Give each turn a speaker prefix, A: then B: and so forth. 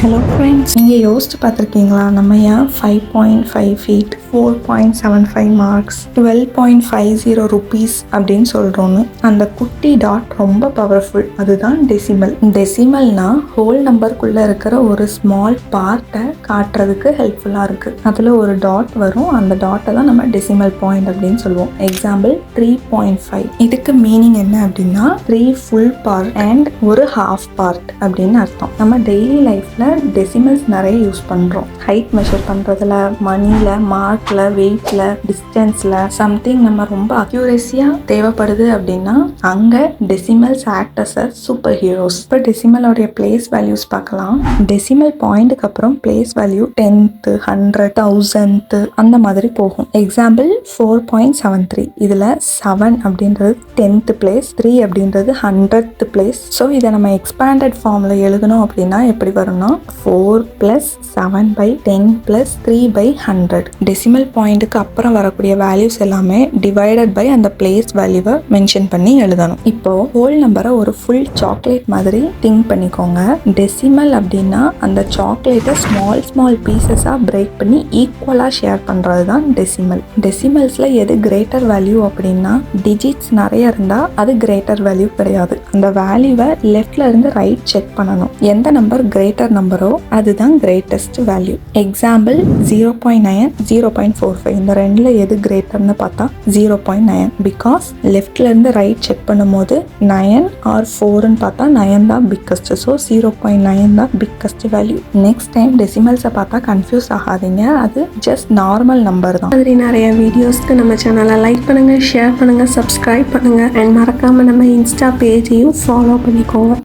A: Hello friends, நீங்கள் யோசிச்சு பார்த்துருக்கீங்களா நம்ம ஏன் 5.5 feet 4.75 மார்க்ஸ் 12.50 rupees அப்படின்னு சொல்கிறோன்னு? அந்த குட்டி டாட் ரொம்ப பவர்ஃபுல். அதுதான் டெசிமல். டெசிமல்னா ஹோல் நம்பருக்குள்ளே இருக்கிற ஒரு ஸ்மால் பார்ட்டை காட்டுறதுக்கு ஹெல்ப்ஃபுல்லாக இருக்குது. அதில் ஒரு டாட் வரும். அந்த டாட்டை தான் நம்ம டெசிமல் பாயிண்ட் அப்படின்னு சொல்லுவோம். எக்ஸாம்பிள் 3.5. இதுக்கு மீனிங் என்ன அப்படின்னா 3 ஃபுல் பார்ட் அண்ட் ஒரு ஹாஃப் பார்ட் அப்படின்னு அர்த்தம். நம்ம டெய்லி லைஃப்பில் டெசிமல்ஸ் நிறைய யூஸ் பண்ணுறோம். ஹைட் மெஷர் பண்ணுறதுல, மணியில், மார்க்கில், வெயிட்டில், டிஸ்டன்ஸில் சம்திங் நம்ம ரொம்ப அக்யூரேசியாக தேவைப்படுது அப்படின்னா அங்கே decimals act as a super heroes. இப்போ டெசிமலோடைய பிளேஸ் வேல்யூஸ் பார்க்கலாம். டெசிமல் பாயிண்ட்டுக்கு அப்புறம் பிளேஸ் வேல்யூ 10th, 100, 1000th அந்த மாதிரி போகும். எக்ஸாம்பிள் 4.73. இதில் 7 அப்படின்றது 10th பிளேஸ், 3 அப்படின்றது 100th பிளேஸ். ஸோ இதை நம்ம எக்ஸ்பேண்டட் ஃபார்மில் எழுதணும் அப்படின்னா எப்படி வரும்னா 4 + 7/10 + 3/100. டெசிமல் பாயிண்ட்டுக்கு அப்புறம் வரக்கூடிய வேல்யூஸ் எல்லாமே டிவைடட் பை அந்த பிளேஸ் வேல்யூவை மென்ஷன் பண்ணி எழுதணும். இப்போ ஹோல் நம்பரை ஒரு ஃபுல் சாக்லேட் மாதிரி திங்க் பண்ணிக்கோங்க. டெசிமல் அப்படின்னா அந்த சாக்லேட்டை ஸ்மால் பீசஸாக பிரேக் பண்ணி ஈக்குவலாக ஷேர் பண்ணுறது தான் டெசிமல். டெசிமல்ஸில் எது கிரேட்டர் வேல்யூ அப்படின்னா டிஜிட்ஸ் நிறைய இருந்தால் அது கிரேட்டர் வேல்யூ கிடையாது. அந்த வேல்யூவை லெஃப்ட்ல இருந்து ரைட் செக் பண்ணணும். எந்த நம்பர் கிரேட்டர் நம்பரோ அதுதான் கிரேட்டஸ்ட் வேல்யூ. எக்ஸாம்பிள் 0.9, 0.45. இந்த ரெண்டுல எது கிரேட்டர்னு பார்த்தா 0.9. பிகாஸ் லெஃப்ட்ல இருந்து ரைட் செக் பண்ணும்போது 9 ஆர் 4ன்னு பார்த்தா 9 தான் பிக்கஸ்ட். ஸோ 0.9 தான் பிக்கஸ்ட் வேல்யூ. நெக்ஸ்ட் டைம் டெசிமல்ஸை பார்த்தா கன்ஃபியூஸ் ஆகாதீங்க. அது ஜஸ்ட் நார்மல் நம்பர் தான்.
B: மாதிரி நிறைய வீடியோஸ்க்கு நம்ம சேனலை லைக் பண்ணுங்க, ஷேர் பண்ணுங்க, சப்ஸ்கிரைப் பண்ணுங்க அண்ட் மறக்காம நம்ம இன்ஸ்டா பேஜையும் ஃபாலோ பண்ணிக்கோங்க.